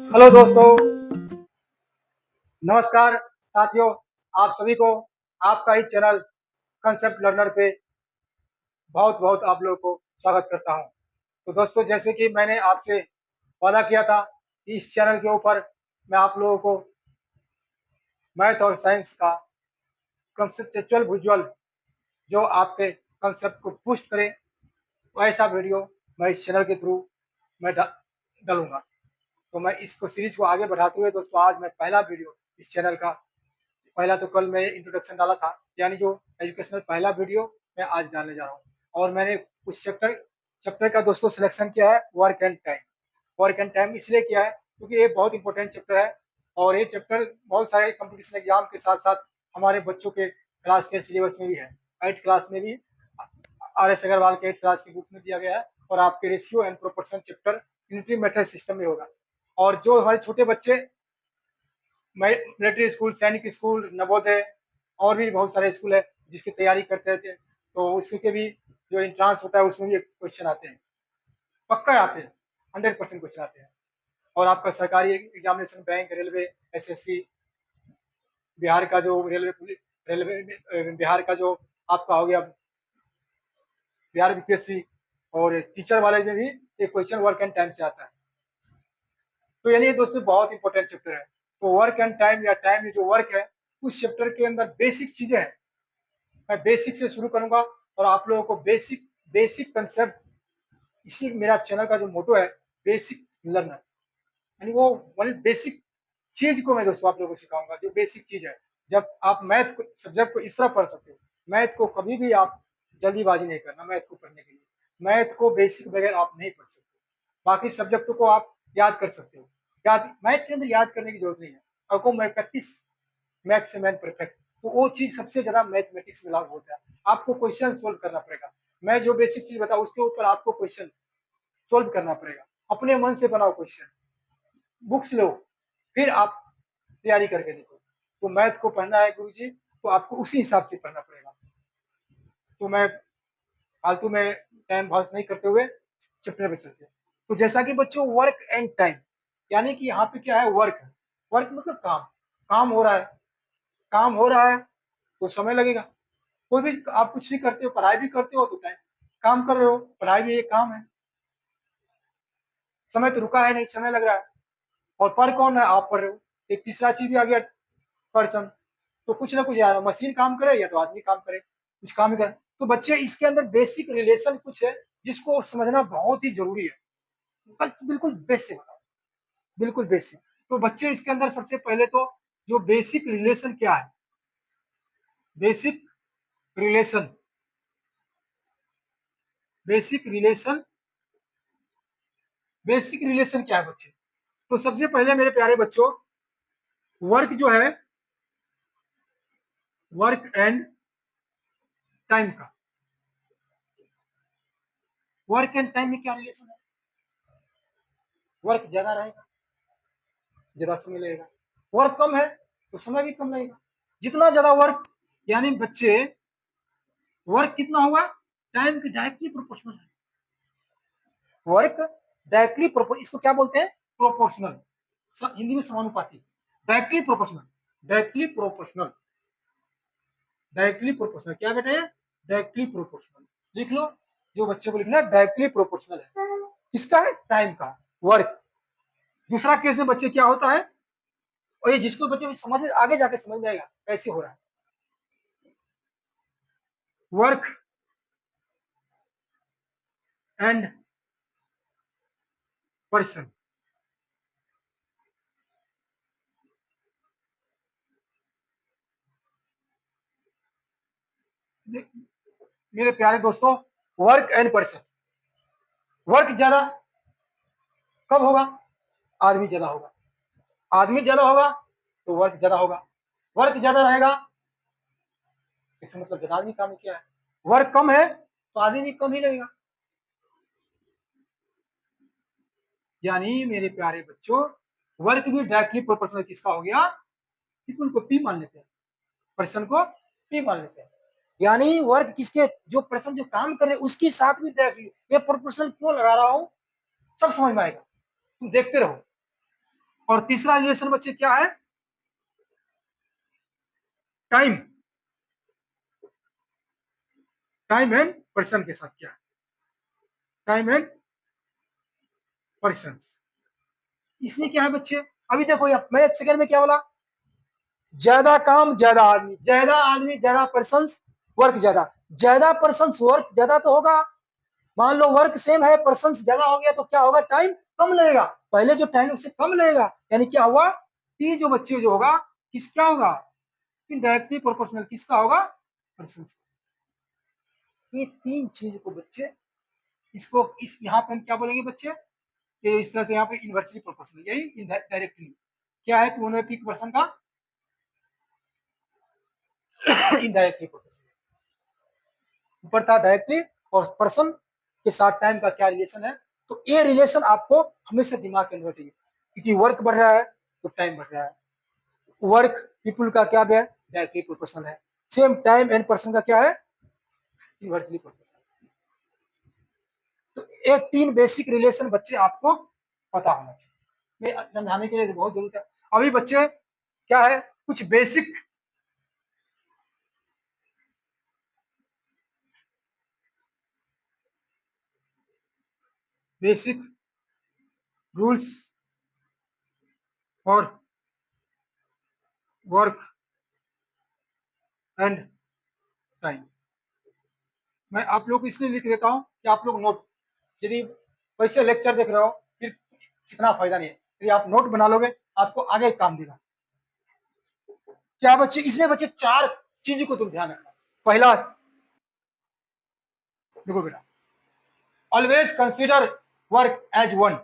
Hello दोस्तों, नमस्कार साथियों। आप सभी को आपका ही चैनल कंसेप्ट लर्नर पे बहुत बहुत आप लोगों को स्वागत करता हूं। तो दोस्तों, जैसे कि मैंने आपसे वादा किया था कि इस चैनल के ऊपर मैं आप लोगों को मैथ और साइंस का कंसेप्चुअल विजुअल जो आपके कंसेप्ट को पुष्ट करे, वैसा वीडियो मैं इस चैनल के थ्रू मैं डालूंगा। तो मैं इसको सीरीज को आगे बढ़ाते हुए दोस्तों, आज मैं पहला वीडियो इस चैनल का पहला तो कल मैं इंट्रोडक्शन डाला था, यानी जो एजुकेशनल पहला वीडियो मैं आज डालने जा रहा हूँ। और मैंने उस चैप्टर चैप्टर का दोस्तों सिलेक्शन किया है work and time. Work and time इसलिए किया है क्योंकि ये बहुत इंपॉर्टेंट चैप्टर है और ये चैप्टर बहुत सारे कंपटीशन एग्जाम के साथ साथ हमारे बच्चों के क्लास के सिलेबस में भी है। 8th क्लास में भी RS अग्रवाल के 8th क्लास की बुक में दिया गया है और आपके ratio and proportion chapter unitary method system में होगा। और जो हमारे छोटे बच्चे मिलिट्री स्कूल, सैनिक स्कूल, नवोदय और भी बहुत सारे स्कूल है जिसकी तैयारी करते थे, तो उसके भी जो एंट्रांस होता है उसमें भी क्वेश्चन आते हैं, पक्का आते हैं, 100% क्वेश्चन आते हैं। और आपका सरकारी examination, bank, railway, SSC, Bihar का जो रेलवे बिहार का जो आपका हो गया बिहार BPSC और टीचर वाले में भी एक क्वेश्चन वर्क एंड टाइम से आता है। तो यानी ये दोस्तों बहुत इंपॉर्टेंट चैप्टर है। तो वर्क एंड टाइम या टाइम जो वर्क है उस चैप्टर के अंदर बेसिक चीजें हैं। मैं बेसिक से शुरू करूंगा और आप लोगों को बेसिक बेसिक कंसेप्ट, इसी मेरा चैनल का जो मोटो है बेसिक लर्नर, यानी वो बेसिक चीज को मैं दोस्तों आप लोगों को सिखाऊंगा जो बेसिक चीज है। जब आप मैथ सब्जेक्ट को इस तरह पढ़ सकते हो, मैथ को कभी भी आप जल्दीबाजी नहीं करना। मैथ को पढ़ने के लिए मैथ को बेसिक बगैर आप नहीं पढ़ सकते। बाकी सब्जेक्टों को आप याद कर सकते हो, याद मैथ के अंदर याद करने की जरूरत नहीं है। आपको मैं प्रैक्टिस मैथ से मैथ परफेक्ट, तो वो चीज सबसे ज्यादा मैथमेटिक्स में लागू होता है। आपको क्वेश्चन सोल्व करना पड़ेगा। मैं जो बेसिक चीज बताऊं उसके ऊपर आपको क्वेश्चन सोल्व करना पड़ेगा। अपने मन से बनाओ क्वेश्चन, बुक्स लो, फिर आप तैयारी करके देखो। तो मैथ को पढ़ना है गुरु जी, तो आपको उसी हिसाब से पढ़ना पड़ेगा। तो मैं फालतू में टाइम पास नहीं करते हुए चैप्टर पे चलते हैं। तो जैसा कि बच्चों वर्क एंड टाइम, यानी कि यहाँ पे क्या है, वर्क है। वर्क मतलब काम, काम हो रहा है, काम हो रहा है तो समय लगेगा। कोई भी आप कुछ भी करते हो, पढ़ाई भी करते हो तो टाइम, काम कर रहे हो, पढ़ाई भी एक काम है। समय तो रुका है नहीं, समय लग रहा है। और पढ़ कौन है, आप पढ़ रहे हो। एक तीसरा चीज भी आ गया, पर्सन। तो कुछ ना कुछ यार मशीन काम करे या तो आदमी काम करे, कुछ काम ही करे। तो बच्चे इसके अंदर बेसिक रिलेशन कुछ है जिसको समझना बहुत ही जरूरी है। बिल्कुल बेसिक, बिल्कुल बेसिक। तो बच्चे इसके अंदर सबसे पहले तो जो बेसिक रिलेशन क्या है, basic relation, basic relation, basic relation क्या है बच्चे। तो सबसे पहले मेरे प्यारे बच्चों, वर्क जो है, वर्क एंड टाइम का, वर्क एंड टाइम में क्या रिलेशन है। वर्क ज्यादा रहेगा, ज्यादा समय लगेगा। वर्क कम है तो समय भी कम लगेगा। जितना ज्यादा वर्क, यानी बच्चे वर्क कितना होगा, टाइम के डायरेक्टली प्रोपोर्शनल है। वर्क डायरेक्टली प्रोपोर्शनल, इसको क्या बोलते हैं, प्रोपोर्शनल, हिंदी में समानुपाती। Directly proportional, directly proportional, directly proportional क्या बेटा है, डायरेक्टली प्रोपोर्शनल लिख लो। जो बच्चे को लिखना है डायरेक्टली प्रोपोर्शनल है, किसका है, टाइम का, वर्क। दूसरा केस में बच्चे क्या होता है, और ये जिसको बच्चे समझ में आगे जाके समझ में आएगा कैसे हो रहा है। वर्क एंड पर्सन, मेरे प्यारे दोस्तों, वर्क एंड पर्सन। वर्क ज्यादा कब होगा, आदमी ज्यादा होगा, आदमी ज्यादा होगा तो वर्क ज्यादा होगा। वर्क ज्यादा रहेगा, इसका मतलब ज्यादा आदमी काम किया है। वर्क कम है तो आदमी भी कम ही लगेगा। यानी मेरे प्यारे बच्चों, वर्क भी डायरेक्टली प्रोपोर्शनल किसका हो गया, इक्वल को पी मान लेते हैं, पर्सन को पी मान लेते हैं। यानी वर्क किसके, जो पर्सन जो काम करे उसके साथ भी डायरेक्टली, ये प्रोपोर्शनल क्यों लगा रहा हूं, सब समझ में आएगा, तुम देखते रहो। और तीसरा रिलेशन बच्चे क्या है, टाइम, टाइम एंड पर्सन के साथ क्या है, टाइम एंड पर्सन। इसमें क्या है बच्चे, अभी देखो मैंने सेकंड में क्या बोला, ज्यादा काम ज्यादा आदमी, ज्यादा आदमी ज्यादा पर्सन, वर्क ज्यादा, ज्यादा पर्सन वर्क ज्यादा तो होगा। मान लो वर्क सेम है, पर्सन ज्यादा हो गया तो क्या होगा, टाइम कम लगेगा, पहले जो टाइम उससे कम लगेगा, यानी क्या हुआ, टी जो बच्चे जो होगा किसका होगा, इनडायरेक्टली प्रोपोर्शनल किसका होगा, पर्सन। ये तीन चीज को बच्चे, इसको इस यहाँ पे हम क्या बोलेंगे बच्चे, कि इस तरह से यहाँ पे इनवर्सली प्रोपोर्शनल, यही डायरेक्टली क्या है कि उन्होंने पीक पर्सन का इनडायरेक्टली प्रोपोर्शनल, ऊपर था डायरेक्टली और पर्सन के साथ टाइम का क्या रिलेशन है। तो ये रिलेशन आपको हमेशा दिमाग के अंदर चाहिए, क्योंकि वर्क बढ़ रहा है तो टाइम बढ़ रहा है, वर्क पीपुल का क्या है, डायरेक्टली प्रोपोर्शनल है, सेम टाइम एंड पर्सन का क्या है, इनवर्सली प्रोपोर्शनल। तो ये तीन बेसिक रिलेशन बच्चे आपको पता होना चाहिए, मैं समझाने के लिए बहुत जरूरत है। अभी बच्चे क्या है, कुछ basic basic rules for work and time, मैं आप लोग को इसलिए लिख देता हूँ कि आप लोग नोट, यदि वैसे लेक्चर देख रहे हो फिर कितना फायदा नहीं है, यदि आप नोट बना लोगे आपको आगे काम देगा। क्या बच्चे, इसमें बच्चे चार चीज को तुम ध्यान रखना। पहला, देखो बेटा, always consider work as one,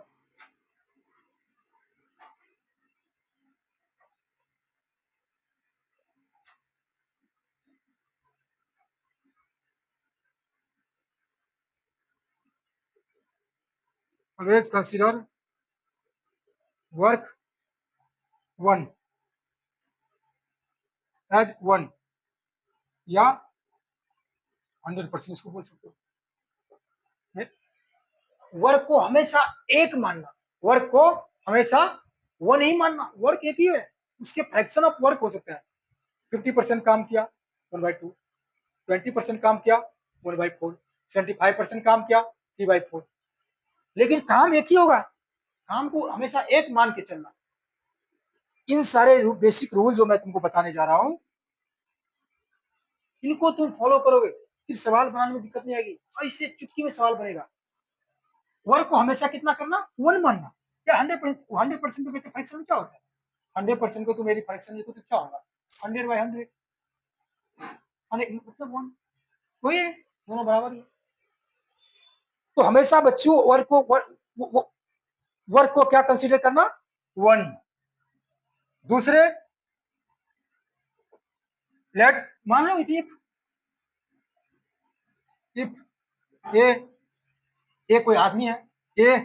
always consider work one as one, या 100% इसको बोल सकते हो, वर्क को हमेशा एक मानना, वर्क को हमेशा वन ही मानना, वर्क एक ही है, उसके फ्रैक्शन ऑफ वर्क हो सकता है, 50% काम किया 1/2, 20% काम किया 1/4, 75% काम किया 3/4, लेकिन काम एक ही होगा, काम को हमेशा एक मान के चलना। इन सारे बेसिक रूल जो मैं तुमको बताने जा रहा हूं, इनको तुम फॉलो करोगे फिर सवाल बनाने में दिक्कत नहीं आएगी, ऐसे चुटकी में सवाल बनेगा। वर्क को हमेशा कितना करना, वन मानना, क्या 100% पे फ्रैक्शन में क्या होता है, 100% को तुम मेरी फ्रैक्शन लिखो तो क्या होगा, 100/100, मतलब वन, वही है, दोनों बराबर है। तो हमेशा बच्चों वर्क को क्या कंसीडर करना, वन। दूसरे, लेट, मान लो इफ ए कोई आदमी है, A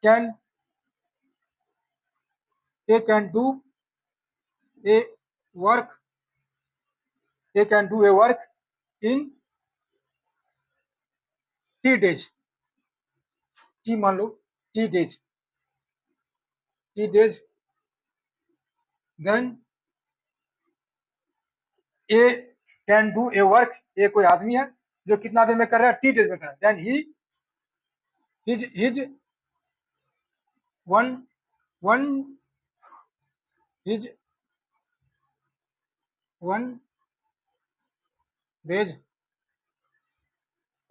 can do a work, A can do a work in T days, T मान लो T days, then A can do a work, A कोई आदमी है जो कितना देर में कर रहा है, T days में कर रहा है, then his one one his one days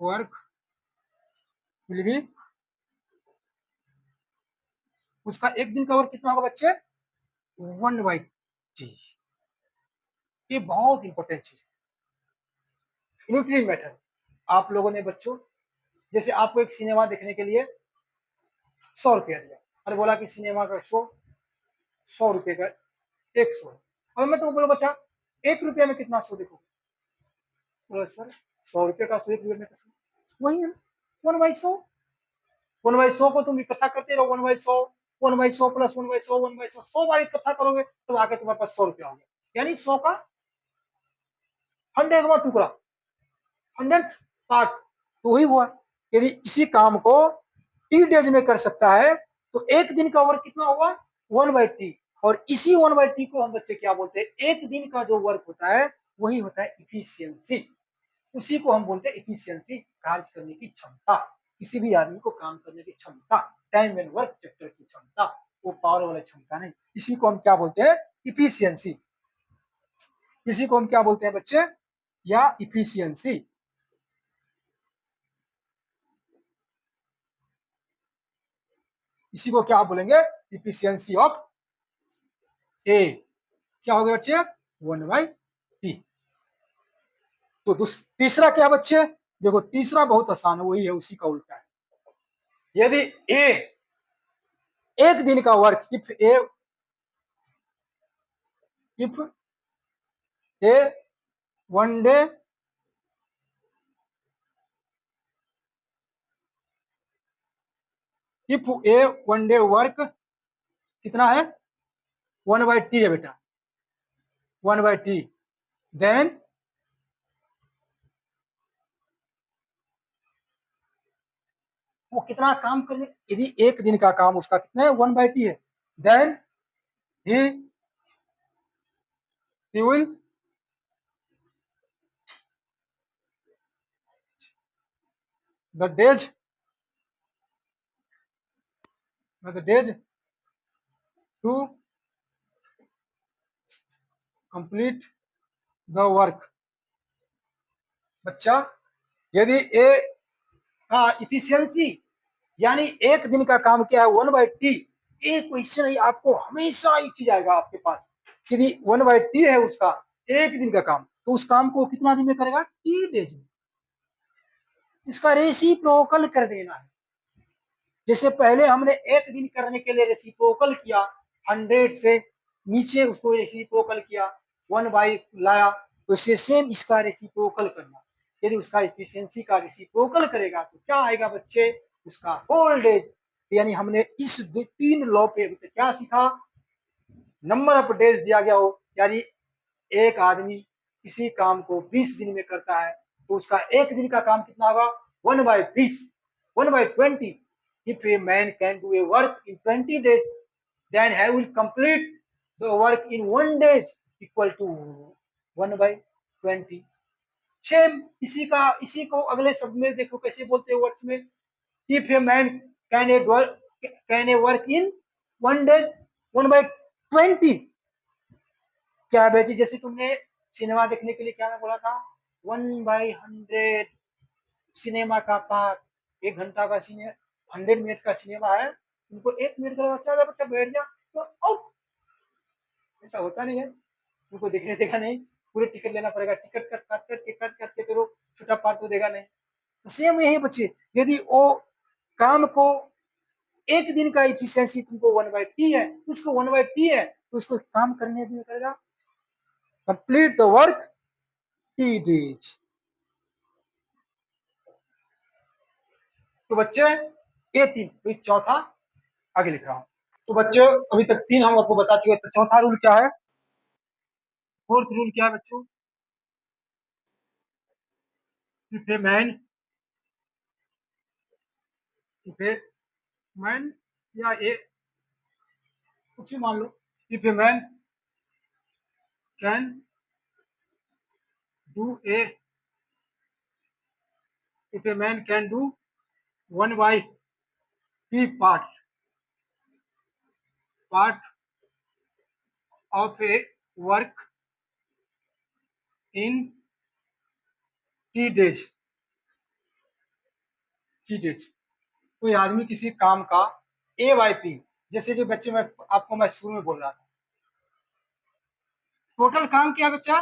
work will be, उसका एक दिन का वर्क कितना होगा बच्चे, 1/T। ये बहुत इंपॉर्टेंट चीज है, न्यूट्री मेथड। आप लोगों ने बच्चों, जैसे आपको एक सिनेमा देखने के लिए 100 रुपया दिया और बोला कि सिनेमा का शो 100 रुपये का एक शो है, और मैं तुमको बोला बच्चा 1 रुपया में कितना शो देखो, बोला सर 100 रुपये का शो 1 रुपये में शो वही है, 1/100, 1/100 को तुम इकट्ठा करते रहो, 1/100, 1/100 प्लस 1/100, 1/100, 100 बार इकट्ठा करोगे तो आगे तुम्हारे पास 100 रुपया हो गया, यानी 100 का 100वां टुकड़ा, 100th पार्ट, तो वही हुआ। यदि इसी काम को T days में कर सकता है तो एक दिन का वर्क कितना हुआ, 1/t, और इसी 1/t को हम बच्चे क्या बोलते हैं, एक दिन का जो वर्क होता है वही होता है इफिशियंसी। उसी को हम बोलते हैं इफिशियंसी, कार्य करने की क्षमता, किसी भी आदमी को काम करने की क्षमता, टाइम एंड वर्क चैप्टर की क्षमता, वो पावर वाला क्षमता नहीं। इसी को हम क्या बोलते हैं, इफिशियंसी। इसी को हम क्या बोलते हैं बच्चे, या इफिशियंसी। इसी को क्या बोलेंगे, इफिशियंसी ऑफ ए। क्या हो गया बच्चे, 1/t। तो तीसरा क्या बच्चे, देखो तीसरा बहुत आसान है, वही है उसी का उल्टा है। यदि ए एक दिन का work, if A 1 day if A 1 day work कितना है, 1/t है बेटा, 1/t, देन वो कितना काम करने, यदि एक दिन का काम उसका कितना है, 1/t है, then he will the days to complete the work। बच्चा यदि ए का इफिशियंसी यानी एक दिन का काम क्या है, 1/t, एक क्वेश्चन है आपको हमेशा एक चीज आएगा आपके पास, यदि 1/t है उसका एक दिन का काम, तो उस काम को कितना दिन में करेगा, टी डेज में। इसका रेसिप्रोकल कर देना है। जैसे पहले हमने एक दिन करने के लिए रेसिप्रोकल किया, 100 से नीचे उसको रेसिप्रोकल किया, 1 लाया, तो इसे सेम इसका रेसिप्रोकल करना। यदि उसका एफिशिएंसी का रेसिप्रोकल करेगा तो क्या आएगा बच्चे, उसका होल डेज। यानी हमने इस 3 लॉ पे क्या सीखा, नंबर ऑफ डेज दिया गया हो, यानी एक आदमी किसी काम को 20 दिन में करता है, तो उसका एक दिन का काम कितना होगा, 1/20, 1/20। If a man can do a work in 20 days, then he will complete the work in 1 day equal to 1/20। Same इसी को अगले शब्द में देखो कैसे बोलते हैं वर्ड्स में, if a man can a work in 1 day, 1/20। क्या बेटी, जैसे तुमने सिनेमा देखने के लिए क्या मैं बोला था, 1/100 सिनेमा का पार्ट, 1 घंटा का सिनेमा, 100 मिनट का सिनेमा है, तुमको 1 मिनट का बच्चा बच्चा बैठ जा तो ऐसा होता नहीं है, तुमको देखने देगा नहीं, पूरे टिकट लेना पड़ेगा, टिकट कट करके करो, छोटा पार्ट तो देगा नहीं। तो सेम यही बच्चे, यदि वो काम को एक दिन का इफिशियंसी तुमको 1/t है, उसको 1/t है, तो उसको काम करने में करेगा, complete the work T days. तो बच्चे ये 3, तो चौथा आगे लिख रहा हूं। तो बच्चों अभी तक 3 हम आपको बता चुके, तो चौथा रूल क्या है, फोर्थ रूल क्या है बच्चों, if a man if a man या ए कुछ भी मान लो, if a man can do a if a man can do 1/p part of a work in T days. कोई आदमी किसी काम का A/P, जैसे कि बच्चे मैं शुरू में बोल रहा था, टोटल काम क्या बच्चा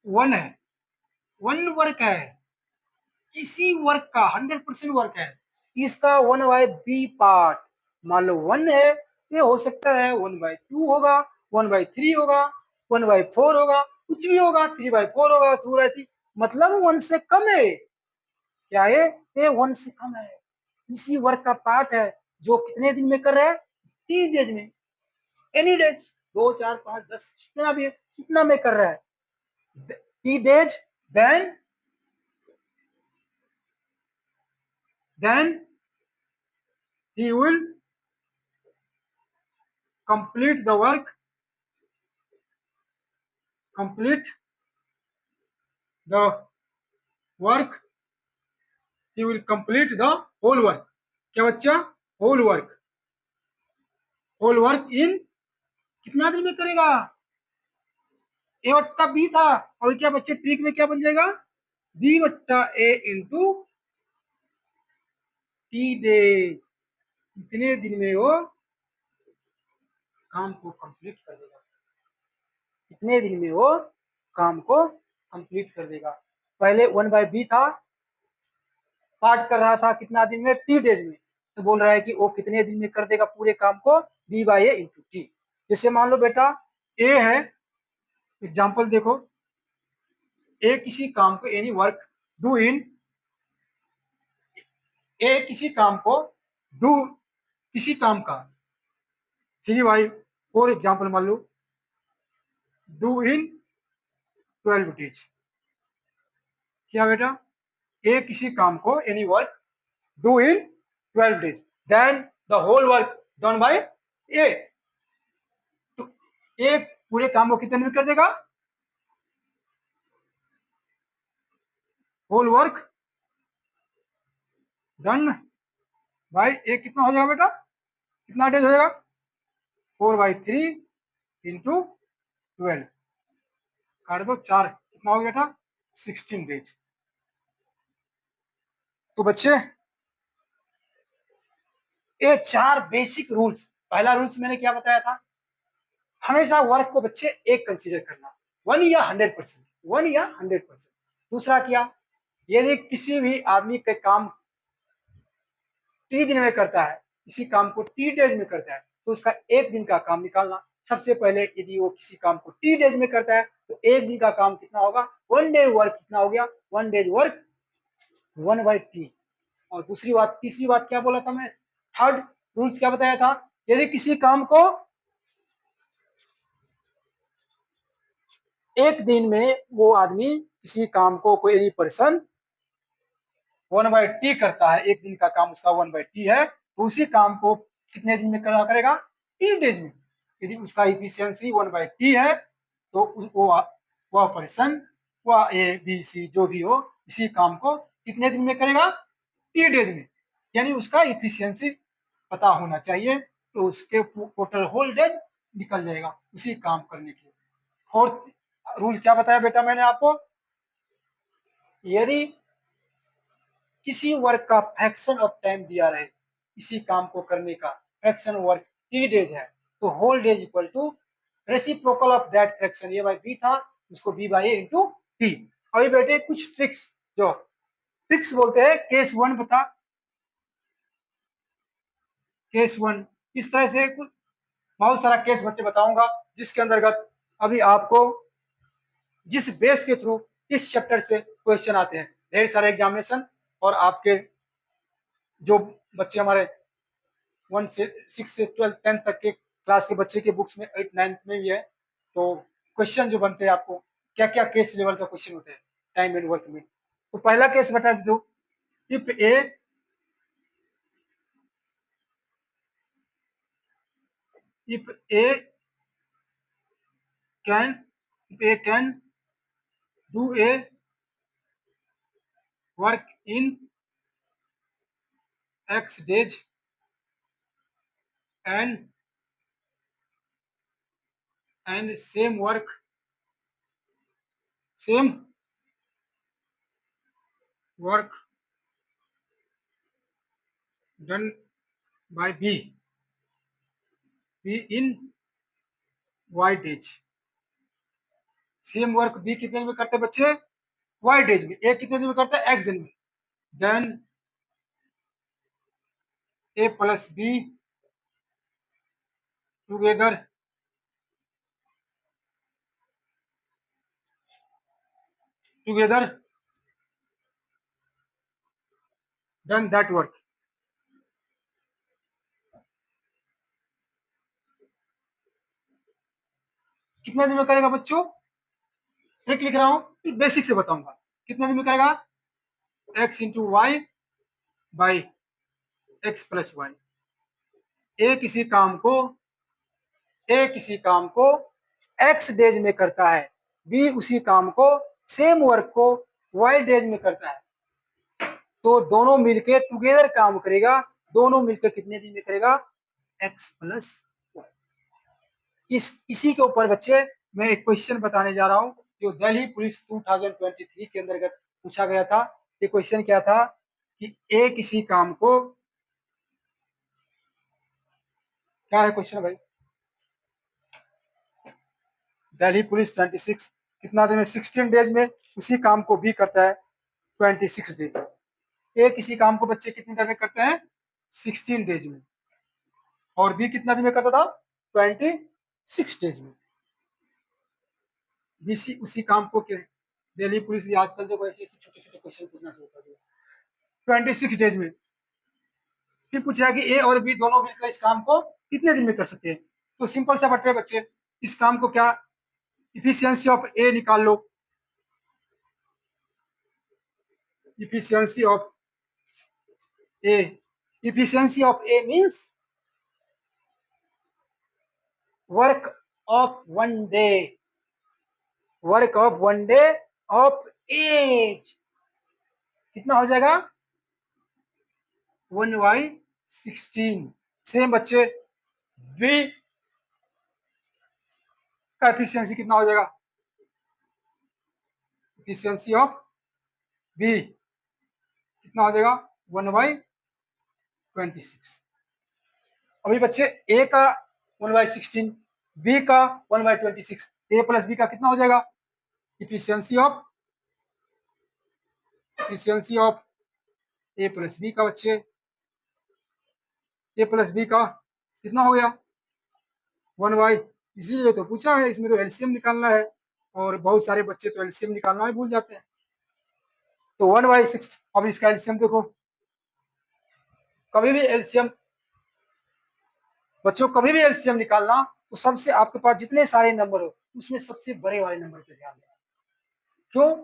1 है, 1 वर्क है, इसी वर्क का 100% वर्क है, इसका 1/b पार्ट, मान लो 1 है, ये हो सकता है 1/2 होगा, 1/3 होगा, 1/4 होगा, कुछ भी होगा, 3/4 होगा, मतलब 1 से कम है, क्या है ये 1 से कम है, इसी वर्क का पार्ट है, जो कितने दिन में कर रहा है, 3 डेज में, एनी डेज, 2 4 5 10 जितना भी है कितना में कर रहा है, 3 days, then he will complete the work, complete the work, he will complete the whole work. क्या बच्चा? Whole work, whole work in कितना दिन में करेगा? ए बट्टा बी था, और क्या बच्चे ट्रिक में क्या बन जाएगा? बी बट्टा ए इंटू टी डेज। कितने दिन में वो काम को कंप्लीट कर देगा? कितने दिन में वो काम को कंप्लीट कर देगा? पहले 1/b था, पार्ट कर रहा था कितना दिन में? टी डेज में। तो बोल रहा है कि वो कितने दिन में कर देगा पूरे काम को? b/a into T. जैसे मान लो बेटा ए है, एग्जाम्पल देखो, ए किसी काम को एनी वर्क डू इन, ए किसी काम को डू, किसी काम का 3/4 एग्जाम्पल मान लो, डू इन 12 डेज। क्या बेटा? ए किसी काम को any work do in 12 days, then the whole work done by A. तो ए पूरे काम को कितने दिन में कर देगा? होल वर्क डन बाय ए कितना हो जाएगा बेटा? कितना डेज हो जाएगा? 4/3 इंटू 12, काट दो 4, कितना हो गया था? 16 डेज। तो बच्चे ये 4 बेसिक रूल्स। पहला रूल्स मैंने क्या बताया था? हमेशा वर्क को बच्चे एक कंसीडर करना, 1 या 100%, 1 या 100%। दूसरा क्या? यदि किसी भी आदमी के काम टी दिन में करता है, किसी काम को टी डेज में करता है, तो उसका एक दिन का काम निकालना। सबसे पहले यदि वो किसी काम को टी डेज में करता है तो एक दिन का काम कितना होगा? 1 डे वर्क कितना हो गया? 1 डेज वर्क 1/t। और दूसरी बात, तीसरी बात क्या बोला था मैं? थर्ड रूल्स क्या बताया था? यदि किसी काम को एक दिन में वो आदमी किसी काम को कोई एनी पर्सन 1/t करता है, एक दिन का काम उसका 1/t है, तो उसी काम को कितने दिन में करेगा? टी डेज में। यदि उसका इफिशियंसी 1/t है तो वह पर्सन, वह ए बी सी जो भी हो, इसी काम को कितने दिन में करेगा? टी डेज में। यानी उसका इफिशियंसी पता होना चाहिए, तो उसके टोटल होल डेज निकल जाएगा उसी काम करने के। फोर्थ रूल क्या बताया बेटा मैंने आपको? यदि किसी वर्क का फ्रैक्शन ऑफ टाइम दिया रहे, इसी काम को करने का फ्रैक्शन वर्क टी डेज है, तो whole days equal to reciprocal of that fraction, A by B था, उसको B by A into T. अभी बेटे कुछ ट्रिक्स, जो ट्रिक्स बोलते हैं, केस 1 बता, केस 1 इस तरह से कुछ बहुत सारा केस बच्चे बताऊंगा, जिसके अंतर्गत अभी आपको जिस बेस के थ्रू इस चैप्टर से क्वेश्चन आते हैं, ढेर सारे एग्जामिनेशन, और आपके जो बच्चे हमारे 1 से 6 से 12 10 तक के क्लास के बच्चे के बुक्स में 8 9 में भी है, तो क्वेश्चन जो बनते हैं आपको क्या क्या केस लेवल का क्वेश्चन होते हैं टाइम एंड वर्क में। तो पहला केस बता दो, if A if a can do a work in x days and same work done by b in y days। Same work B कितने दिन में करते हैं बच्चे? y डेज में। ए कितने दिन में करता है? x दिन में। Then a plus B together done that work. कितने दिन में करेगा बच्चों? एक लिख रहा हूं, बेसिक से बताऊंगा। कितने दिन में करेगा? x into Y by x plus Y. A किसी काम को ए किसी काम को x डेज में करता है, बी उसी काम को सेम वर्क को y डेज में करता है, तो दोनों मिलके टुगेदर काम करेगा, दोनों मिलकर कितने दिन में करेगा, x प्लस वाई। इसी के ऊपर बच्चे मैं एक क्वेश्चन बताने जा रहा हूं जो दिल्ली पुलिस 2023 के अंतर्गत पूछा गया था। ये क्वेश्चन क्या था कि ए किसी काम को, क्या है क्वेश्चन भाई, दिल्ली पुलिस 26 कितना दिन में, 16 डेज में उसी काम को बी करता है 26 डेज में। ए किसी काम को बच्चे कितनी देर में करते हैं, 16 डेज में, और बी कितना दिन में करता था, 26 डेज में। बीसी उसी काम को क्या, दिल्ली पुलिस भी आजकल जो ऐसे छोटे छोटे क्वेश्चन पूछना शुरू कर दिया। 26 डेज में फिर पूछा कि ए और बी दोनों मिलकर इस काम को कितने दिन में कर सकते हैं। तो सिंपल सा बटे बच्चे, इस काम को क्या, इफिशियंसी ऑफ ए निकाल लो, efficiency of A, efficiency of A means work of one day, work of one day of A's कितना हो जाएगा, 1/16। सेम बच्चे बी का एफिशिएंसी कितना हो जाएगा, एफिशिएंसी ऑफ बी कितना हो जाएगा, 1/26। अभी बच्चे ए का 1/16, बी का 1/26, ए प्लस बी का कितना हो जाएगा, efficiency of, efficiency of A plus B का बच्चे, ए प्लस बी का कितना हो गया, 1/, इसीलिए तो पूछा है, इसमें तो एलसीएम निकालना है, और बहुत सारे बच्चे तो एलसीएम निकालना ही भूल जाते हैं। तो 1/6, अब इसका एलसीएम देखो, कभी भी एलसीएम बच्चों, कभी भी एलसीएम निकालना तो सबसे आपके पास जितने सारे नंबर हो उसमें सबसे बड़े वाले नंबर पे ध्यान देना। क्यों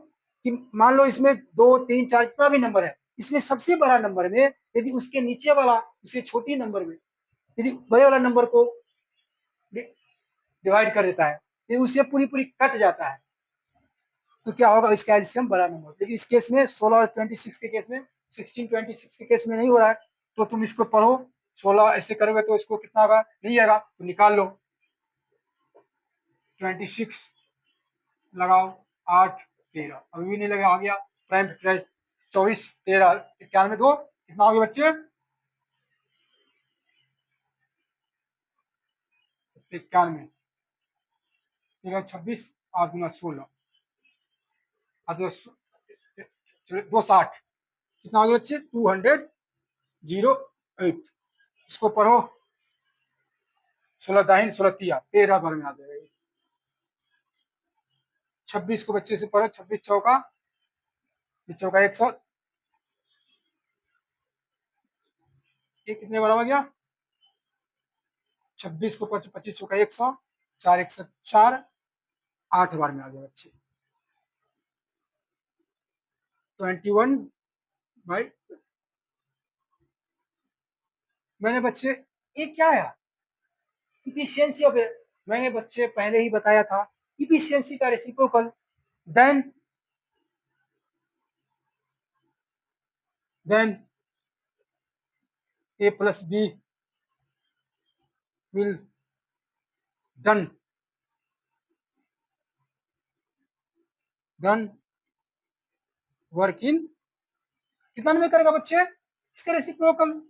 कि मान लो इसमें 2 3 4 जितना भी नंबर है, इसमें सबसे बड़ा नंबर में यदि उसके नीचे वाला उसके छोटी नंबर में यदि बड़े वाला नंबर को डिवाइड कर देता है, यदि उससे पूरी पूरी कट जाता है, तो क्या होगा, इसका एलसीएम बड़ा नंबर। लेकिन इस केस में 16 और 26 के केस में, 16 26 के केस में नहीं हो रहा है, तो तुम इसको पढ़ो, 16 ऐसे करोगे तो इसको कितना होगा, नहीं आएगा तो निकाल लो, 26 लगाओ, 8 13, अभी भी नहीं लगा, आ गया प्राइम फैक्टराइज, 24 13 91 2 कितना हो गया बच्चे, 91, 13 26 8 गुना 16 260 कितना हो गया बच्चे, 208। इसको पढ़ो, 16 दाहिन 16 तिया 13 बार में आ जाएगा। 26 को बच्चे से पढ़ो, 26 चौका, चौका 100, ये कितने बार आ गया, 26 को 25 चौका 100, 4 104, 8 बार में आ गया बच्चे, 21/, मैंने बच्चे, ये क्या है, इफिशियंसी ऑफ, मैंने बच्चे पहले ही बताया था, इफिशियंसी का reciprocal then A plus B will done done work in कितना में करेगा बच्चे, इसका रेसिप्रोकल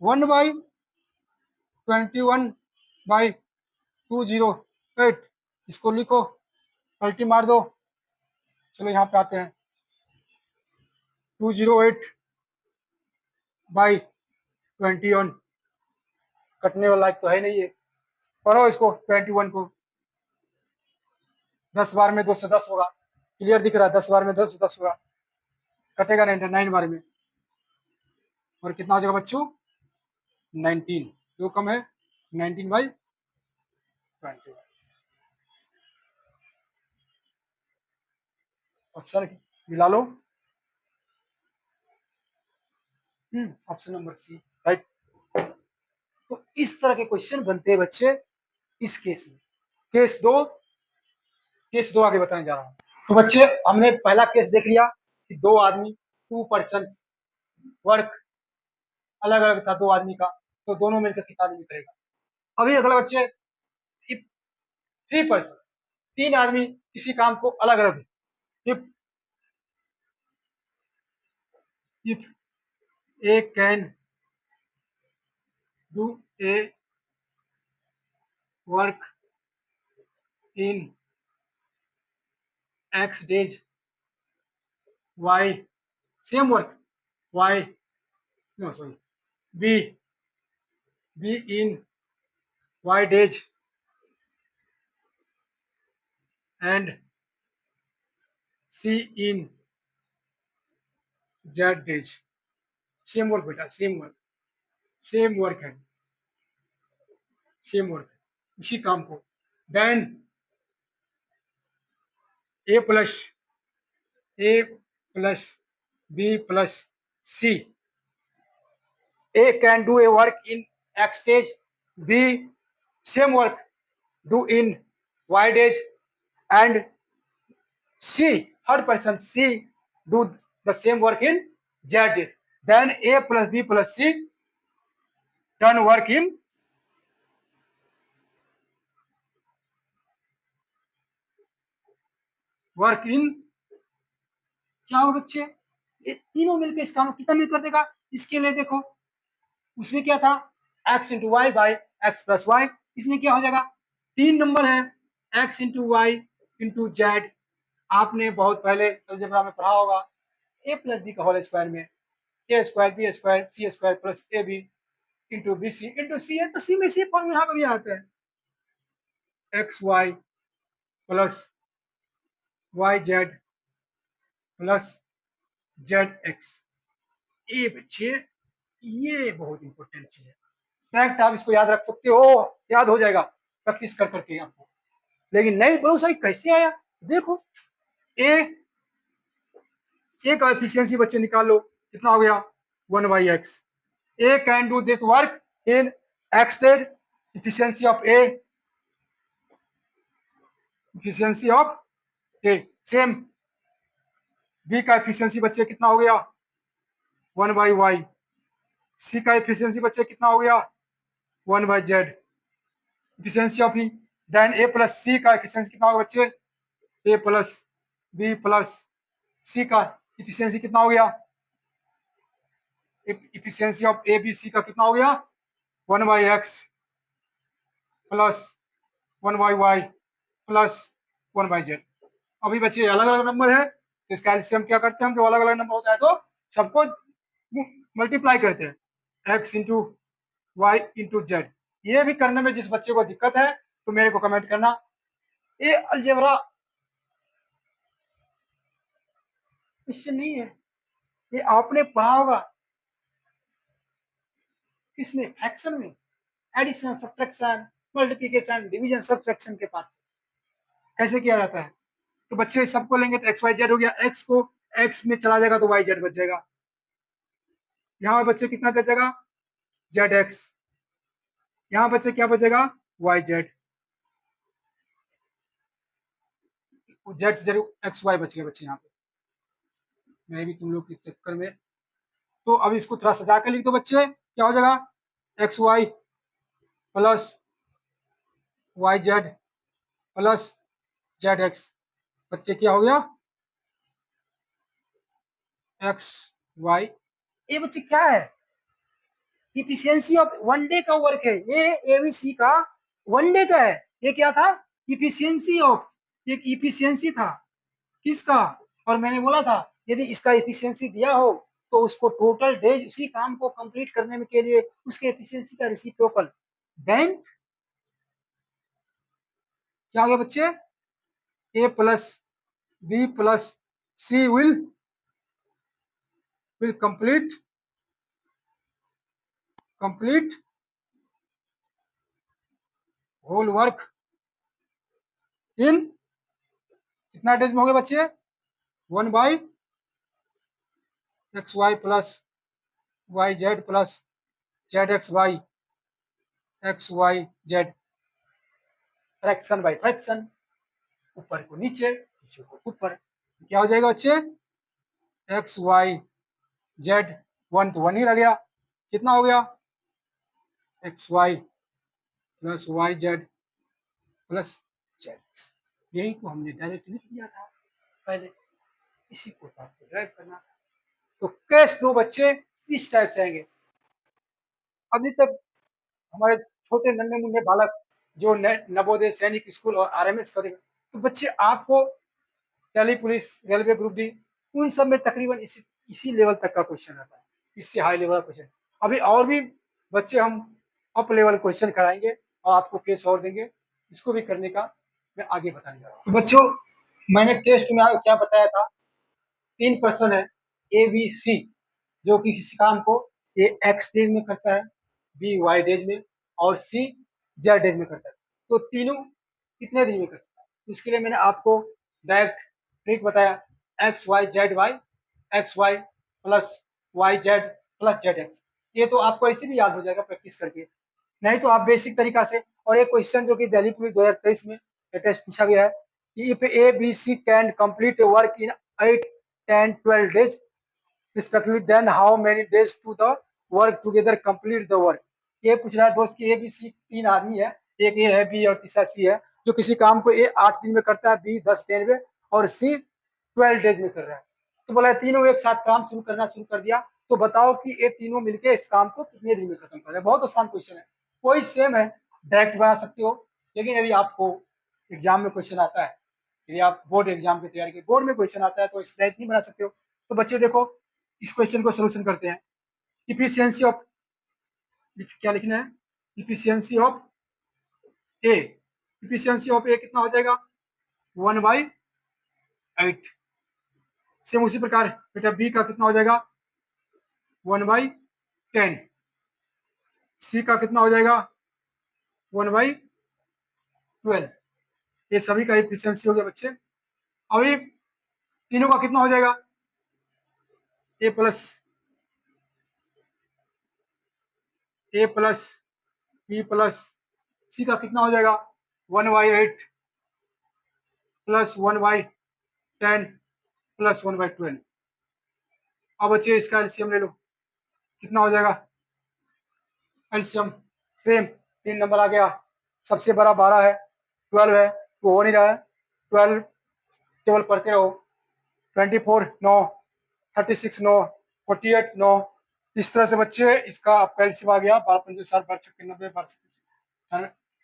1/21/208, इसको लिखो, पलटी मार दो, चलो यहाँ पे आते हैं, 208/21, कटने वाला एक तो है नहीं, है पढ़ो इसको, 21 को 10 बार में 210 होगा, क्लियर दिख रहा है, 10 बार में 10 होगा, कटेगा नहीं 9 बार में, और कितना हो जाएगा बच्चों, 19, जो कम है 19/20, ऑप्शन मिला लो, ऑप्शन नंबर सी राइट। तो इस तरह के क्वेश्चन बनते हैं बच्चे, इस केस में। केस दो आगे बताने जा रहा हूँ। तो बच्चे हमने पहला केस देख लिया कि दो आदमी, 2 पर्सन वर्क अलग अलग था दो आदमी का, तो दोनों मिलकर कितना आदमी करेगा। अभी अगला बच्चे 3 पर्सन, 3 आदमी किसी काम को अलग अलग, if if A can do a work in X days, Y same work, Y no sorry, B in Y days and C in Z days. Same work बेटा, सेम वर्क है, सेम वर्क उसी काम को। Then A plus B plus C, A can do a work in X days, B same work do in Y days, and C third person C do the same work in Z days. Then A plus B plus C done work in क्या हो बच्चे, ये तीनों मिलकर इस काम कितना मिल कर देगा। इसके लिए देखो उसमें क्या था, x into Y by x plus y, इसमें क्या हो जाएगा 3 नंबर है, x into Y into z. आपने बहुत पहले अलजेब्रा में पढ़ा होगा, a प्लस बी का होल स्क्वायर में a square b square c square plus a b into b c into c है, तो सी में सी फॉर्म यहाँ पर भी आता है, X Y plus Y Z plus Z X. ये बच्चे ये बहुत इंपॉर्टेंट चीज है, फैक्ट आप इसको याद रख सकते हो, याद हो जाएगा प्रैक्टिस कर करके आपको। लेकिन नहीं बहुत सही कैसे आया, देखो ए का एफिशिएंसी बच्चे निकाल लो, कितना हो गया 1/x। A can do this work in X days, efficiency of A, efficiency of A same. B का एफिशिएंसी बच्चे कितना हो गया 1/y। सी का एफिशिएंसी बच्चे कितना हो गया 1/z, efficiency of e. Then A plus c का एफिशिएंसी कितना होगा बच्चे, a plus B plus c का एफिशिएंसी कितना हो गया, efficiency of a B c का कितना हो गया 1/x plus 1/y plus 1/z। अभी बच्चे अलग अलग नंबर है, तो इसका एलसीएम क्या करते हैं हम, जो अलग अलग नंबर होता है तो सबको मल्टीप्लाई करते हैं, x into Y into Z. ये भी करने में जिस बच्चे को दिक्कत है तो मेरे को कमेंट करना। ये अलजेब्रा क्वेश्चन नहीं है, ये आपने पढ़ा होगा किसमें, फ्रैक्शन में, addition subtraction multiplication division subtraction के पास कैसे किया जाता है। तो बच्चे सबको लेंगे तो एक्स वाई जेड हो गया, एक्स को एक्स में चला जाएगा तो वाई जेड बच जाएगा, यहाँ बच्चे कितना बचेगा जेड एक्स, यहाँ बच्चे क्या बचेगा वाई जेड, जेड से जरूर एक्स वाई बच गया बच्चे यहाँ पे, मैं भी तुम लोग के चक्कर में। तो अब इसको थोड़ा सजा कर लिख दो बच्चे, क्या हो जाएगा X Y plus Y Z plus Z X, बच्चे क्या हो गया एक्स वाई। ये बच्चे क्या है, इफिशियंसी ऑफ वनडे का वर्क है, ये एबीसी का वनडे का है। ये क्या था इफिशियंसी ऑफ, एक इफिशियंसी था किसका, और मैंने बोला था यदि इसका एफिशिएंसी दिया हो तो उसको टोटल डेज उसी काम को कंप्लीट करने में के लिए उसके एफिशिएंसी का रेसिप्रोकल। देन क्या हो गया बच्चे, a plus B plus c will complete whole work in कितना डेज में हो गए बच्चे 1/xy plus Y Z plus Z x Y z. Fraction by fraction, ऊपर को नीचे, नीचे को ऊपर, क्या हो जाएगा बच्चे? एक्स वाई जेड, 1 तो 1 ही रह गया, कितना हो गया? X Y plus Y Z plus Z. यही तो हमने डायरेक्ट लिख दिया था पहले, इसी को तो आपको ड्राइव करना था। तो केस 2 बच्चे इस टाइप से आएंगे। अभी तक हमारे छोटे नन्हे मुन्ने बालक जो नवोदय सैनिक स्कूल और आरएमएस करेंगे, तो बच्चे आपको Delhi police, railway group D, उन सब में तकरीबन इसी लेवल तक का क्वेश्चन आता है, इससे हाई लेवल का क्वेश्चन। अभी और भी बच्चे हम अप लेवल क्वेश्चन कराएंगे और आपको केस और देंगे, इसको भी करने का मैं आगे बताने जा रहा हूँ। तो बच्चों, मैंने टेस्ट में क्या बताया था? 3 पर्सन है, ए बी सी, जो कि किसी काम को ए एक्स डेज में करता है, बी वाई डेज में और सी जेड डेज में करता है। तो तीनों कितने दिन में कर सकता है? इसके लिए मैंने आपको डायरेक्ट ट्रिक बताया, X Y Z Y, X Y plus Y Z plus Z X. ये तो आपको ऐसे भी याद हो जाएगा प्रैक्टिस करके, नहीं तो आप बेसिक तरीका से। और एक क्वेश्चन जो कि दिल्ली पुलिस 2023 में लेटेस्ट पूछा गया है कि if A B C can complete work in 8, 10, 12 days respectively, then how many days to the work together complete the work? ये पूछ रहा है दोस्त कि ए बी सी 3 आदमी है, एक ए है, बी और तीसरा सी है, जो किसी काम को ए 8 दिन में करता है, बी 10 दिन में और सी 12 डेज में कर रहा है। तो बोला तीनों एक साथ काम शुरू कर दिया, तो बताओ कि ये तीनों मिलके इस काम को कितने दिन में खत्म कर रहे हैं? बहुत आसान क्वेश्चन है, कोई सेम है, डायरेक्ट बना सकते हो। लेकिन यदि आपको एग्जाम में क्वेश्चन आता है, यदि आप बोर्ड एग्जाम की तैयारी की, बोर्ड में क्वेश्चन आता है, तो इस डायरेक्ट नहीं बना सकते हो। तो बच्चे देखो, इस क्वेश्चन को सोल्यूशन करते हैं। इफिशियंसी ऑफ, क्या लिखना है? Efficiency of A, efficiency of a कितना हो जाएगा? 1/8। सेम उसी प्रकार बेटा बी का कितना हो जाएगा? 1/10। सी का कितना हो जाएगा? 1/12। ये सभी का इफिशियंसी हो गया बच्चे। अभी तीनों का कितना हो जाएगा? ए प्लस बी प्लस सी का कितना हो जाएगा? 1/8 प्लस 1/10 प्लस 1/12। अब बच्चे इसका एलसीएम ले लो, कितना हो जाएगा एलसीएम? सेम 3 नंबर आ गया, सबसे बड़ा 12 है, 12 है, तो हो नहीं रहा है। 12 टेबल पढ़ते रहो, 24 9, 36 9, 48 9। इस तरह से बच्चे इसका आपका एलसीएम आ गया 12×5 12×6 90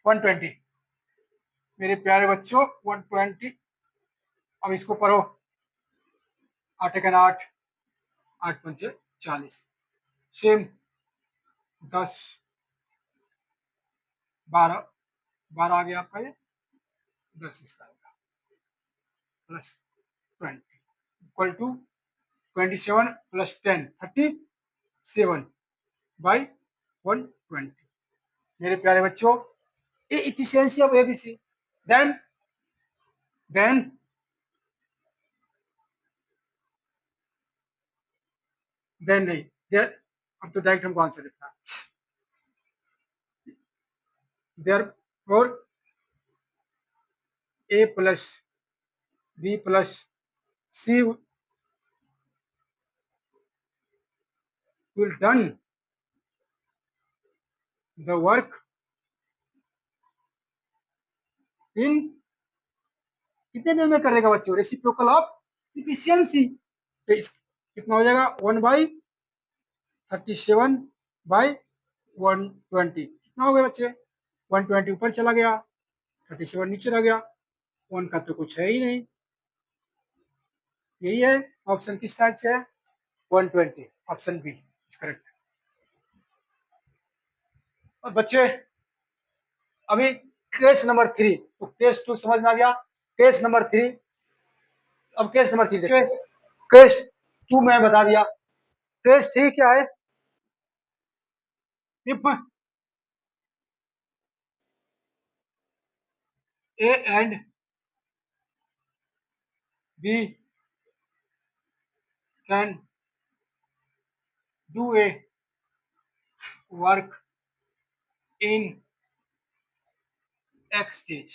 120। मेरे प्यारे बच्चों 120। अब इसको पढ़ो, 8×8 8×5 40। सेम 10 12 12 आ गया आपका, ये 10 इसका प्लस 20 इक्वल टू 27 प्लस 10 37/120। मेरे प्यारे बच्चों, ये efficiency of ABC. Then then then नहीं, देर, अब तो डायरेक्ट हमको आंसर लिखना है। Therefore A plus B plus C will done the work in कितने दिन में करेगा बच्चों? Reciprocal of efficiency. तो इस कितना हो जाएगा? 1/37/120। कितना हो गया बच्चे? 120 ऊपर चला गया, 37 नीचे रह गया, 1 का तो कुछ है ही नहीं। यही है ऑप्शन, किस टाइप से है? 120, ऑप्शन बी इज करेक्ट। और बच्चे अभी केस नंबर 3, तो केस 2 समझ में आ गया। केस नंबर 3, अब केस नंबर 3 देखिए। केस 2 मैं बता दिया, केस 3 क्या है? If A and B can do a work in x days.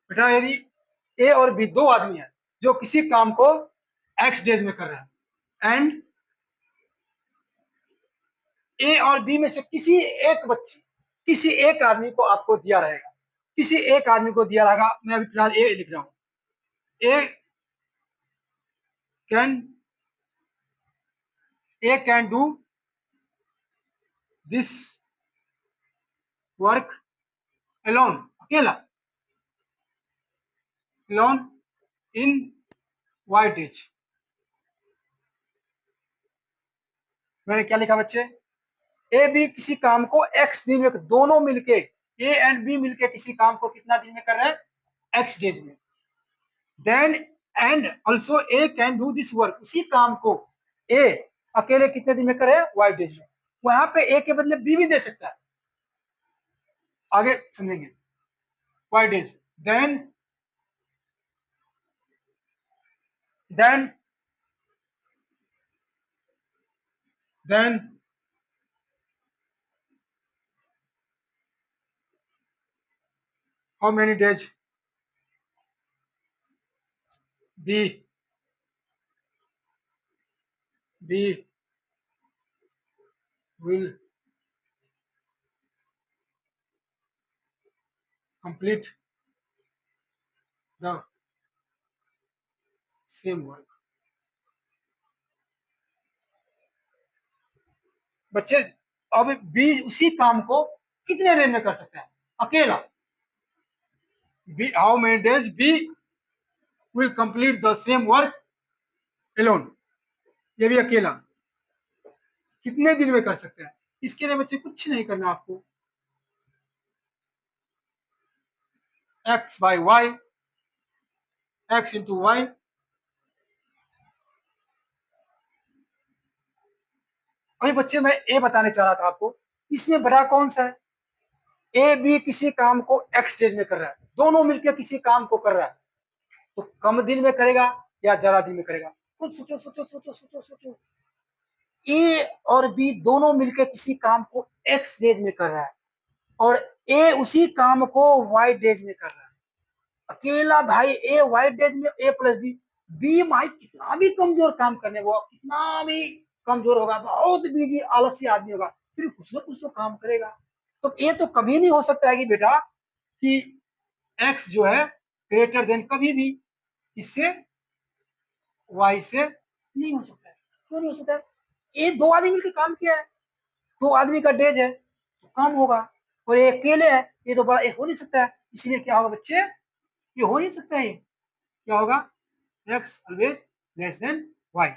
बेटा यदि ए और बी दो आदमी है जो किसी काम को x डेज में कर रहे हैं एंड ए और बी में से किसी एक आदमी को आपको दिया रहेगा, किसी एक आदमी को दिया रहेगा, मैं अभी फिलहाल ए लिख रहा हूं, a can do this work alone, अकेला, अलोन इन वाई डेज। मैंने क्या लिखा बच्चे, ए बी किसी काम को एक्स दिन में, दोनों मिलके ए एंड बी मिलके किसी काम को कितना दिन में कर रहे हैं, एक्स डेज में। Then and also A can do this work, उसी काम को ए अकेले कितने दिन में करे, वाई डेज में। वहां पे ए के बदले बी भी दे सकता है, आगे समझेंगे, Y days. Then then then how many days B will complete the same work। बच्चे अब बी उसी काम को कितने दिन में कर सकता है, अकेला। B how many days B will complete the same work alone, ये भी अकेला कितने दिन में कर सकते हैं। इसके लिए बच्चे कुछ नहीं करना आपको, X by Y, X into Y. अभी बच्चे मैं ए बताने चाह रहा था आपको, इसमें बड़ा कौन सा है, ए बी किसी काम को एक्स डेज में कर रहा है, दोनों मिलकर किसी काम को कर रहा है, तो कम दिन में करेगा या ज्यादा दिन में करेगा, कुछ सोचो सोचो सोचो सोचो सोचो। ए और बी दोनों मिलकर किसी काम को एक्स डेज में कर रहा है और ए उसी काम को वाई डेज में कर रहा है, अकेला भाई ए वाई डेज में, ए प्लस बी। बी भाई कितना भी कमजोर काम करने वो, कितना भी कमजोर होगा, बहुत बिजी आलसी आदमी होगा, फिर कुछ ना कुछ तो काम करेगा। तो ये तो कभी नहीं हो सकता है कि बेटा कि एक्स जो है ग्रेटर देन कभी भी इससे वाई से नहीं हो सकता है। क्यों नहीं हो सकता है, ये दो आदमी मिलकर काम किया है, दो आदमी का डेज है तो काम होगा, और ये अकेले है, ये तो बड़ा, ये हो नहीं सकता है। इसलिए क्या होगा बच्चे, ये हो नहीं सकता है, क्या होगा, X always less than Y.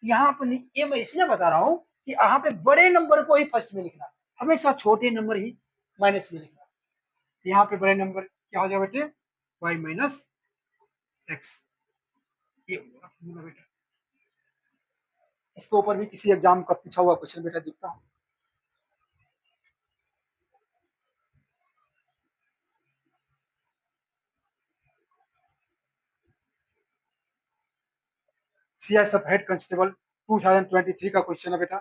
यहाँ पर ये मैं इसलिए बता रहा हूँ कि यहाँ पे बड़े नंबर को ही फर्स्ट में लिखना, हमेशा छोटे नंबर ही माइनस में लिखना। यहाँ पे बड़े नंबर क्या हो जाए बेटे, वाई माइनस एक्स, ये होगा बेटा। इसके ऊपर भी किसी एग्जाम का पूछा हुआ क्वेश्चन बेटा दिखता हूँ। सीआईएसएफ हेड कांस्टेबल 2023 का क्वेश्चन है बेटा।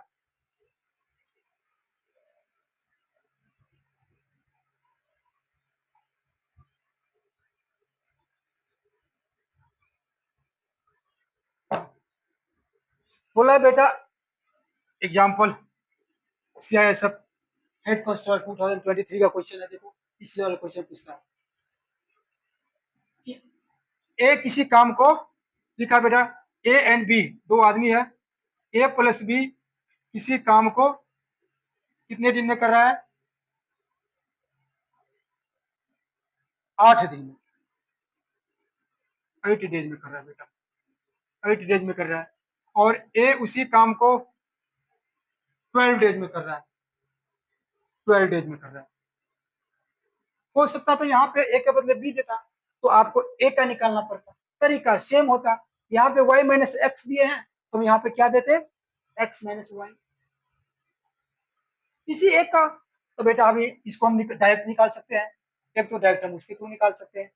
बोला बेटा एग्जाम्पल सीआईएसएफ हेड कांस्टेबल 2023 का क्वेश्चन है, देखो इस लेवल क्वेश्चन पूछता है कि ए किसी काम को लिखा बेटा, ए एंड बी दो आदमी है, ए प्लस बी किसी काम को कितने दिन में कर रहा है, 8 दिन में, 8 डेज में कर रहा है बेटा, 8 डेज में कर रहा है, और ए उसी काम को 12 डेज में कर रहा है, 12 डेज में कर रहा है। हो सकता था यहाँ पे ए के बदले बी देता तो आपको ए का निकालना पड़ता, तरीका सेम होता। यहाँ पे y माइनस एक्स दिए हैं तो हम यहाँ पे क्या देते, x माइनस वाई, इसी एक का। तो बेटा अभी इसको हम डायरेक्ट निकाल सकते हैं, एक तो डायरेक्ट हम उसके थ्रू निकाल सकते हैं,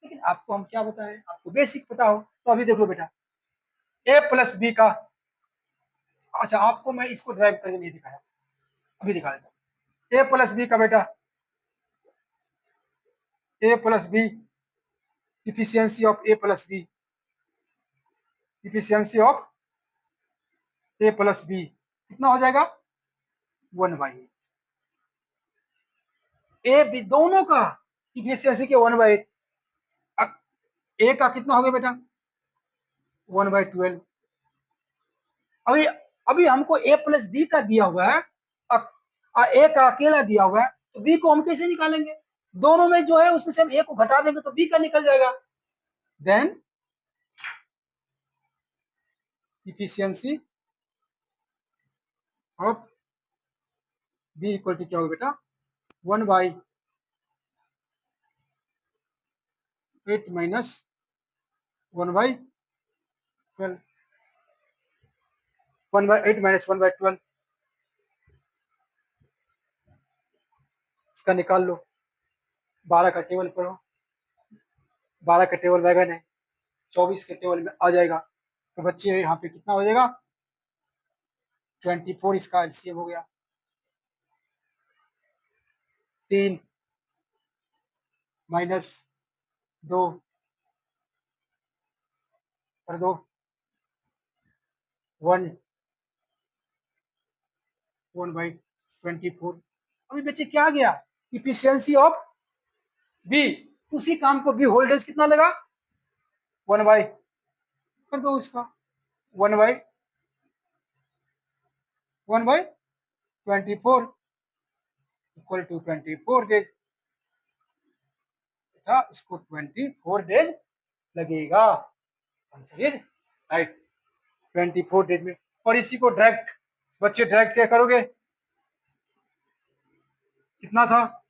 लेकिन आपको हम क्या बताएं, आपको बेसिक पता हो। तो अभी देखो बेटा ए प्लस बी का, अच्छा आपको मैं इसको ड्राइव करके नहीं दिखाया, अभी दिखा देता हूँ। ए प्लस बी का बेटा a plus b, efficiency of A plus b, efficiency of A plus b कितना हो जाएगा 1/8। ए बी दोनों का इफिशियंसी के 1/8। ए का कितना हो गया बेटा 1/12। अभी अभी हमको ए प्लस बी का दिया हुआ है, ए का अकेला दिया हुआ है, तो बी को हम कैसे निकालेंगे? दोनों में जो है उसमें से हम ए को घटा देंगे तो बी का निकल जाएगा। Then efficiency of B equal to क्या होगा बेटा 1/8 माइनस 1/12, 1/8 माइनस 1/12, इसका निकाल लो। 12 का टेबल पढ़ो, 12 का टेबल बैगन है, 24 के टेबल में आ जाएगा। तो बच्चे यहाँ पे कितना हो जाएगा 24, इसका एलसीएम हो गया 3 माइनस 2 कर दो 1/24। अभी बच्चे क्या आ गया इफिशियंसी ऑफ बी, उसी काम को बी होल्डेज कितना लगा 1/, कर दो इसका 1/24 इक्वल टू 24 डेज, इसको 24 डेज लगेगा। आंसर इज राइट 24 डेज में। और इसी को डायरेक्ट बच्चे डायरेक्ट क्या करोगे, कितना था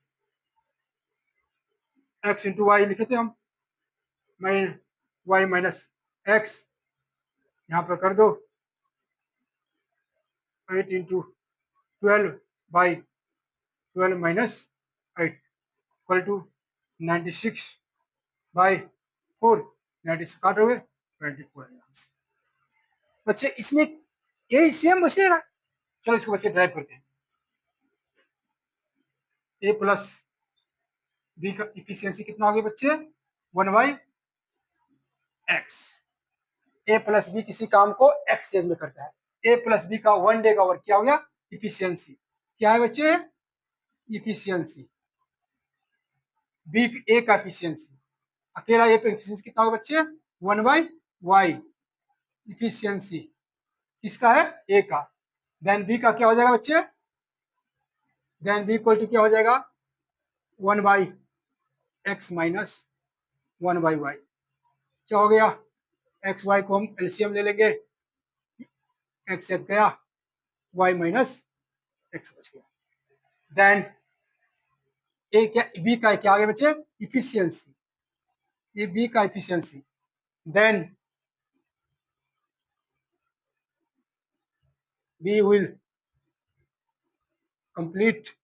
x इंटू वाई लिखे थे हम, वाई माइनस एक्स, यहाँ पर कर दो 8 इंटू 12/12 माइनस 8 इक्वल टू 96/4, 96 काटोगे 24। बच्चे इसमें यही सेम बचेगा। चलो इसको बच्चे ड्राइव करते हैं। ए प्लस बी का इफिशियंसी कितना हो गया बच्चे 1/x। ए प्लस बी किसी काम को x डेज में करता है, ए प्लस बी का 1 डे का वर्क क्या हो गया इफिशियंसी, क्या है बच्चे इफिशियंसी। बी ए का इफिशियंसी, अकेला ए का इफिशियंसी कितना होगा बच्चे 1/y इफिशियंसी किसका है ए का। देन बी का क्या हो जाएगा बच्चे, देन बी इक्वल टू क्या हो जाएगा 1/x माइनस 1/y। क्या हो गया एक्स वाई को हम एलसीएम ले लेंगे, एक्स एक गया वाई माइनस एक्स बच गया। देन ए क्या बी का क्या आ गया बच्चे इफिशियंसी, ये बी का efficiency. Then B will complete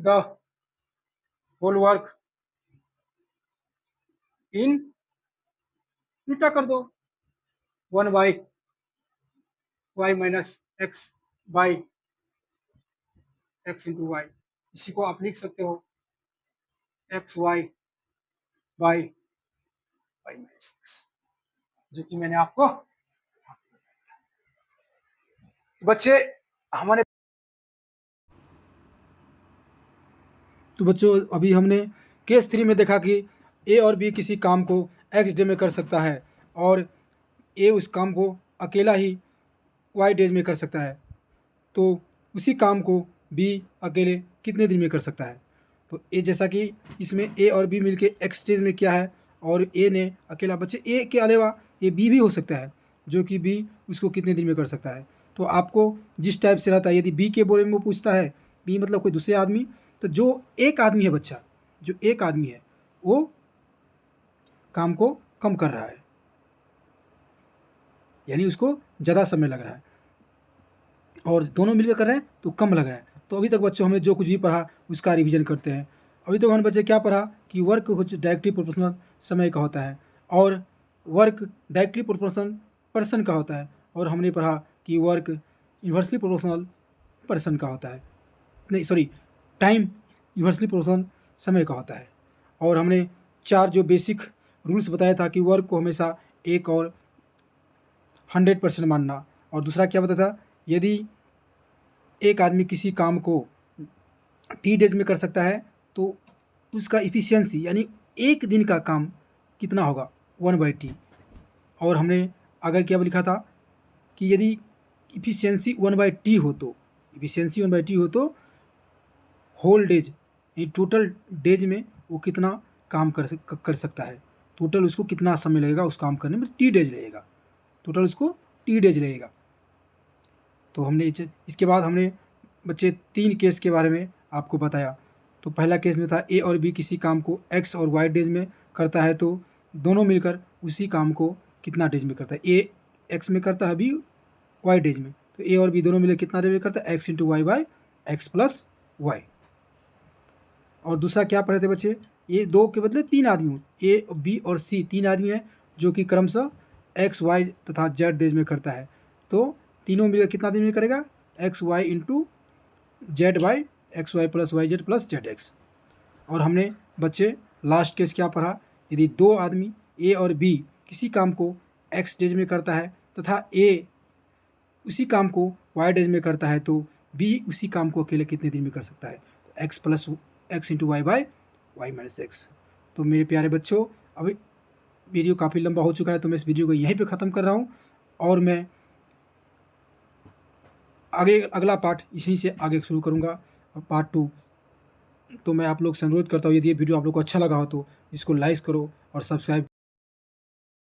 the whole work in, उल्टा कर दो 1/y minus X by X into Y. इसी को आप लिख सकते हो X Y by Y minus X, जो कि मैंने आपको। तो बच्चे हमारे तो बच्चों अभी हमने केस 3 में देखा कि ए और बी किसी काम को एक्स डे में कर सकता है और ए उस काम को अकेला ही वाई डेज में कर सकता है, तो उसी काम को बी अकेले कितने दिन में कर सकता है। तो ए जैसा कि इसमें ए और बी मिलके एक्स डेज में किया है और ए ने अकेला, बच्चे ए के अलावा ए बी भी हो सकता है जो कि बी उसको कितने दिन में कर सकता है। तो आपको जिस टाइप से रहता है, यदि बी के बारे में वो पूछता है, बी मतलब कोई दूसरे आदमी, तो जो एक आदमी है बच्चा, जो एक आदमी है वो काम को कम कर रहा है, यानी उसको ज़्यादा समय लग रहा है, और दोनों मिलकर कर रहे हैं तो कम लग रहा है। तो अभी तक बच्चों हमने जो कुछ भी पढ़ा उसका रिवीजन करते हैं। अभी तक हमने बच्चे क्या पढ़ा कि वर्क कुछ डायरेक्टली प्रोपोर्शनल समय का होता है और वर्क डायरेक्टली प्रोपोर्शनल पर्सन का होता है, और हमने पढ़ा कि वर्क इन्वर्सली प्रोपोर्शनल पर्सन का होता है, नहीं सॉरी टाइम इन्वर्सली प्रोपोर्शनल समय का होता है। और हमने 4 जो बेसिक रूल्स बताया था कि वर्क को हमेशा एक और 100% मानना। और दूसरा क्या बताया था, यदि एक आदमी किसी काम को टी डेज में कर सकता है तो उसका इफ़िशियंसी यानी एक दिन का काम कितना होगा, 1/t। और हमने आगे क्या लिखा था कि यदि इफ़िशियंसी 1/t हो तो, इफ़िशियंसी 1/t हो तो होल डेज यानी टोटल डेज में वो कितना काम कर सकता है, टोटल उसको कितना समय लगेगा उस काम करने में, टी डेज लगेगा, टोटल उसको टी डेज लगेगा। तो हमने इसके बाद हमने बच्चे 3 केस के बारे में आपको बताया। तो पहला केस में था ए और बी किसी काम को एक्स और वाई डेज में करता है तो दोनों मिलकर उसी काम को कितना डेज में करता है, ए एक्स में करता है, बी वाई डेज में, तो ए और बी दोनों मिलकर कितना डेज में करता है, X into Y by x plus Y. और दूसरा क्या पढ़े थे बच्चे, ये 2 के बदले 3 आदमी, ए बी और सी 3 आदमी हैं जो कि क्रमशः एक्स वाई तथा जेड डेज में करता है, तो तीनों मिलकर कितना दिन में करेगा, X Y into Z by X Y plus Y Z plus Z X. और हमने बच्चे लास्ट केस क्या पढ़ा, यदि 2 आदमी ए और बी किसी काम को एक्स डेज में करता है तथा ए उसी काम को वाई डेज में करता है तो बी उसी काम को अकेले कितने दिन में कर सकता है, तो X plus X into Y by Y minus X. तो मेरे प्यारे बच्चों, अभी वीडियो काफ़ी लंबा हो चुका है तो मैं इस वीडियो को यहीं पे ख़त्म कर रहा हूँ और मैं आगे अगला पार्ट इसी से आगे शुरू करूँगा, पार्ट 2। तो मैं आप लोग से अनुरोध करता हूँ, यदि ये वीडियो आप लोग को अच्छा लगा हो तो इसको लाइक करो और सब्सक्राइब